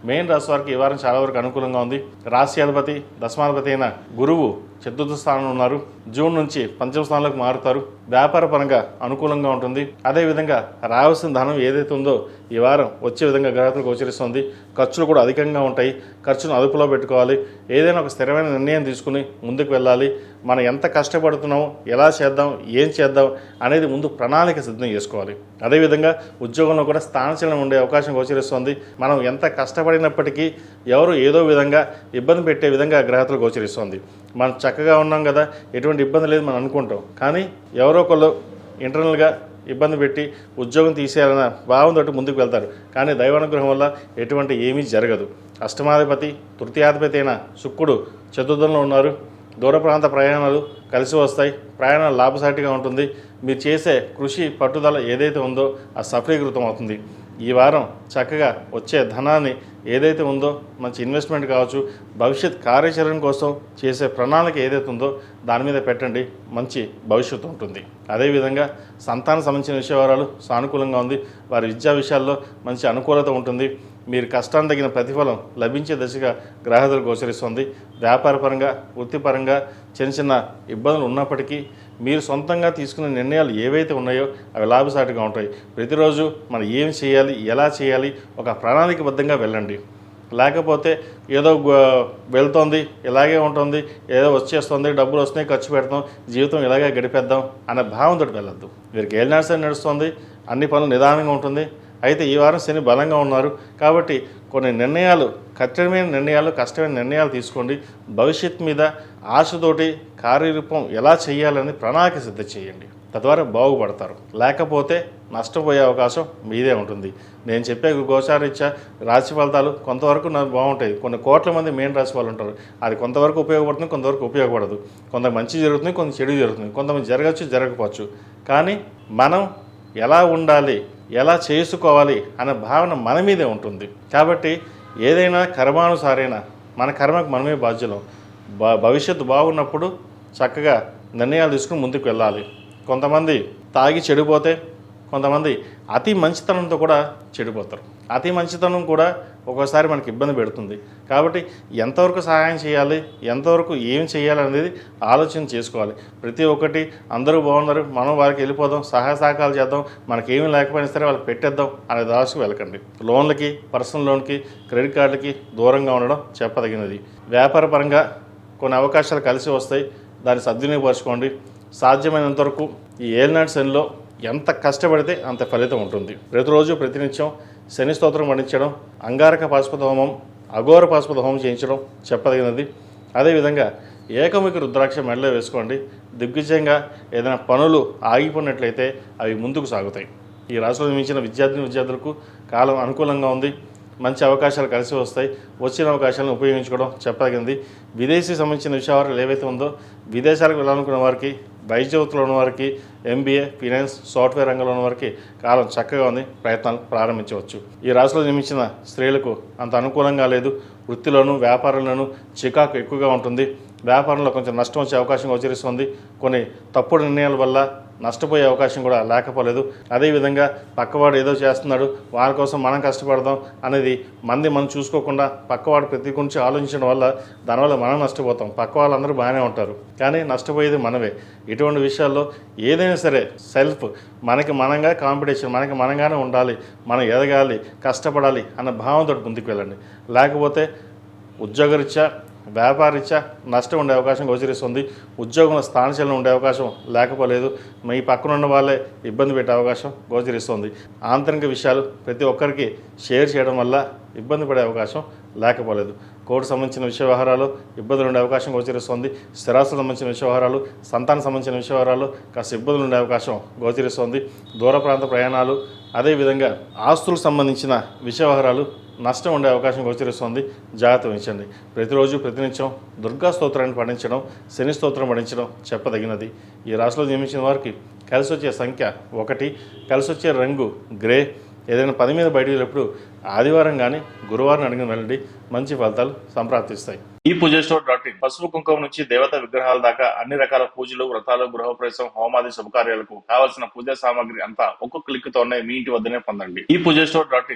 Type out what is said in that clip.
Main రాశి వారికి ఈ వారం చాలా వరకు అనుకూలంగా ఉంది. రాశ్యాధిపతి దశమాధిపతి అయిన గురువు చతుర్థ స్థానంలో ఉన్నారు. జూన్ నుంచి పంచమ స్థానంలోకి మారుతారు. వ్యాపార పరంగా అనుకూలంగా ఉంటుంది. అదేవిధంగా రావాల్సిన ధనం ఏదైతే ఉందో ఈ వారం వచ్చే విధంగా గ్రహాలు గోచరిస్తుంది. ఖర్చులు కూడా అధికంగా ఉంటాయి. ఖర్చును అదుపులో పెట్టుకోవాలి. ఏదైనా ఒక స్థిరమైన నిర్ణయం తీసుకుని ముందుకు వెళ్ళాలి. మనం ఎంత కష్టపడుతున్నామో, ఎలా చేద్దాం, ఏం చేద్దాం అనేది ముందు ప్రణాళిక సిద్ధం చేసుకోవాలి. అదేవిధంగా ఉద్యోగంలో కూడా స్థానచలనం ఉండే అవకాశం గోచరిస్తుంది. మనం ఎంత కష్టపడినప్పటికీ ఎవరు ఏదో విధంగా ఇబ్బంది పెట్టే విధంగా గ్రహాలు గోచరిస్తుంది. మనం చక్కగా ఉన్నాం కదా, ఎటువంటి ఇబ్బంది లేదు మనం అనుకుంటాం. కానీ ఎవరో ఒకళ్ళు ఇంటర్నల్గా ఇబ్బంది పెట్టి ఉద్యోగం తీసేయాలన్న భావంతో ముందుకు వెళ్తారు. కానీ దైవానుగ్రహం వల్ల ఎటువంటి ఏమీ జరగదు. అష్టమాధిపతి తృతీయాధిపతి అయిన శుక్రుడు చతుర్థంలో ఉన్నారు. దూర ప్రాంత ప్రయాణాలు కలిసి వస్తాయి. ప్రయాణాలు లాభసాటిగా ఉంటుంది. మీరు చేసే కృషి పట్టుదల ఏదైతే ఉందో అది సఫలీకృతం అవుతుంది. ఈ వారం చక్కగా వచ్చే ధనాన్ని ఏదైతే ఉందో మంచి ఇన్వెస్ట్మెంట్ కావచ్చు, భవిష్యత్ కార్యాచరణ కోసం చేసే ప్రణాళిక ఏదైతే ఉందో దాని మీద పెట్టండి. మంచి భవిష్యత్తు ఉంటుంది. అదేవిధంగా సంతానం సంబంధించిన విషయాలు సానుకూలంగా ఉంది. వారి విద్యా విషయాల్లో మంచి అనుకూలత ఉంటుంది. మీరు కష్టానికి తగిన ప్రతిఫలం లభించే దశగా గ్రహాలు గోచరిస్తుంది. వ్యాపారపరంగా వృత్తిపరంగా చిన్న చిన్న ఇబ్బందులు ఉన్నప్పటికీ మీరు సొంతంగా తీసుకునే నిర్ణయాలు ఏవైతే ఉన్నాయో అవి లాభసాటిగా ఉంటాయి. ప్రతిరోజు మనం ఏం చేయాలి, ఎలా చేయాలి ఒక ప్రణాళికబద్ధంగా వెళ్ళండి. లేకపోతే ఏదో వెళ్తోంది, ఇలాగే ఉంటుంది, ఏదో వచ్చేస్తుంది, డబ్బులు వస్తున్నాయి, ఖర్చు పెడతాం, జీవితం ఇలాగే గడిపేద్దాం అనే భావంతో వెళ్ళొద్దు. వీరికి ఏలినాడు నడుస్తుంది, అన్ని పనులు నిదానంగా ఉంటుంది. అయితే ఈ వారం శని బలంగా ఉన్నారు కాబట్టి కొన్ని నిర్ణయాలు, కఠినమైన నిర్ణయాలు, కష్టమైన నిర్ణయాలు తీసుకోండి. భవిష్యత్తు మీద ఆశతోటి కార్యరూపం ఎలా చేయాలని ప్రణాళిక సిద్ధం చేయండి. తద్వారా బాగుపడతారు. లేకపోతే నష్టపోయే అవకాశం మీదే ఉంటుంది. నేను చెప్పే గోచారీత్యా రాశి ఫలితాలు కొంతవరకు నాకు బాగుంటాయి. కొన్ని కోట్ల మంది మెయిన్ రాశి వాళ్ళు ఉంటారు. అది కొంతవరకు ఉపయోగపడుతుంది, కొంతవరకు ఉపయోగపడదు. కొంత మంచి జరుగుతుంది, కొంత చెడు జరుగుతుంది. కొంతమంది జరగచ్చు, జరగకపోవచ్చు. కానీ మనం ఎలా ఉండాలి, ఎలా చేసుకోవాలి అనే భావన మన మీదే ఉంటుంది. కాబట్టి ఏదైనా కర్మానుసారైన మన కర్మకు మనమే బాధ్యులం. భవిష్యత్తు బాగున్నప్పుడు చక్కగా నిర్ణయాలు తీసుకుని ముందుకు వెళ్ళాలి. కొంతమంది తాగి చెడిపోతే, కొంతమంది అతి మంచితనంతో కూడా చెడిపోతారు. అతి మంచితనం కూడా ఒక్కోసారి మనకి ఇబ్బంది పెడుతుంది. కాబట్టి ఎంతవరకు సహాయం చేయాలి, ఎంతవరకు ఏం చేయాలి అనేది ఆలోచన చేసుకోవాలి. ప్రతి ఒక్కటి అందరూ బాగున్నారు, మనం వారికి వెళ్ళిపోదాం, సహాయ సహకారాలు చేద్దాం, మనకేమీ లేకపోయినా సరే వాళ్ళకి పెట్టేద్దాం అనే దాసుకు వెళ్ళకండి. లోన్లకి, పర్సనల్ లోన్కి, క్రెడిట్ కార్డులకి దూరంగా ఉండడం చెప్పదగినది. వ్యాపార పరంగా కొన్ని అవకాశాలు కలిసి వస్తాయి. దాన్ని సద్వినియోగపరచుకోండి. సాధ్యమైనంత వరకు ఈ ఏలినాటి శనిలో ఎంత కష్టపడితే అంత ఫలితం ఉంటుంది. ప్రతిరోజు ప్రతినిత్యం శని స్తోత్రం పఠించడం, అంగారక పాశుపత హోమం, అఘోర పాశుపత హోమం చేయించడం చెప్పదగినది. అదేవిధంగా ఏకముఖి రుద్రాక్ష మెడలో వేసుకోండి. దిగ్విజయంగా ఏదైనా పనులు ఆగిపోయినట్లయితే అవి ముందుకు సాగుతాయి. ఈ రాశిలో నిర్మించిన విద్యార్థులకు కాలం అనుకూలంగా ఉంది. మంచి అవకాశాలు కలిసి వస్తాయి. వచ్చిన అవకాశాలను ఉపయోగించుకోవడం చెప్పదగింది. విదేశీ సంబంధించిన విషయాలు ఏవైతే ఉందో విదేశాలకు వెళ్ళాలనుకున్న వారికి, వైద్యవృత్తిలో ఉన్న వారికి, MBA, ఫినాన్స్, సాఫ్ట్వేర్ రంగంలో ఉన్న వారికి కాలం చక్కగా ఉంది. ప్రయత్నాలు ప్రారంభించవచ్చు. ఈ రాశిలో నిర్మించిన స్త్రీలకు అంత అనుకూలంగా లేదు. వృత్తిలోనూ వ్యాపారంలోనూ చికాకు ఎక్కువగా ఉంటుంది. వ్యాపారంలో కొంచెం నష్టం వచ్చే అవకాశం గోచరిస్తుంది. కొన్ని తప్పుడు నిర్ణయాల వల్ల నష్టపోయే అవకాశం కూడా లేకపోలేదు. అదేవిధంగా పక్కవాడు ఏదో చేస్తున్నాడు, వారి కోసం మనం కష్టపడదాం అనేది మనం చూసుకోకుండా పక్కవాడు ప్రతి గురించి ఆలోచించడం వల్ల దానివల్ల మనం నష్టపోతాం. పక్క వాళ్ళందరూ బాగానే ఉంటారు, కానీ నష్టపోయేది మనమే. ఇటువంటి విషయాల్లో ఏదైనా సరే సెల్ఫ్ మనంగా కాంపిటీషన్, మనంగానే ఉండాలి, మనం ఎదగాలి, కష్టపడాలి అన్న భావంతో ముందుకు వెళ్ళండి. లేకపోతే ఉద్యోగరీత్యా, వ్యాపారరీత్యా నష్టం ఉండే అవకాశం గోచరిస్తుంది. ఉద్యోగంలో స్థానచలనం ఉండే అవకాశం లేకపోలేదు. మీ పక్కన ఉన్న వాళ్ళే ఇబ్బంది పెట్టే అవకాశం గోచరిస్తుంది. ఆంతరిక విషయాలు ప్రతి ఒక్కరికి షేర్ చేయడం వల్ల ఇబ్బంది పడే అవకాశం లేకపోలేదు. కోర్టు సంబంధించిన విషయ వ్యవహారాలు ఇబ్బందులు ఉండే అవకాశం గోచరిస్తుంది. స్థిరాస్తులకు సంబంధించిన విషయ వ్యవహారాలు, సంతానం సంబంధించిన విషయ వ్యవహారాలు కాస్త ఇబ్బందులు ఉండే అవకాశం గోచరిస్తుంది. దూర ప్రాంత ప్రయాణాలు, అదేవిధంగా ఆస్తులకు సంబంధించిన విషయ వ్యవహారాలు నష్టం ఉండే అవకాశం గోచరిస్తుంది. జాగ్రత్త వహించండి. ప్రతిరోజు ప్రతినిత్యం దుర్గా స్తోత్రాన్ని పఠించడం, శని స్తోత్రం పఠించడం చెప్పదగినది. ఈ రాశిలో జన్మించిన వారికి కలిసి వచ్చే సంఖ్య 1, కలిసి వచ్చే రంగు గ్రే. ఏదైనా పని మీద బయట వెళ్ళినప్పుడు ఆదివారం కానీ గురువారం అడిగిన వెళ్ళండి. మంచి ఫలితాలు సంప్రాప్తిస్తాయి. ఈ పూజస్టోర్.in పసుపు కుంకుమ నుంచి దేవతా విగ్రహాల దాకా అన్ని రకాల పూజలు, వ్రతాలు, గృహప్రవేశం, హోమాది శుభకార్యాలకు కావాల్సిన పూజా సామాగ్రి అంతా ఒక్కొక్క క్లిక్ తోనే మీ ఇంటి వద్దనే పొందండి. ఈ పూజస్టోర్.in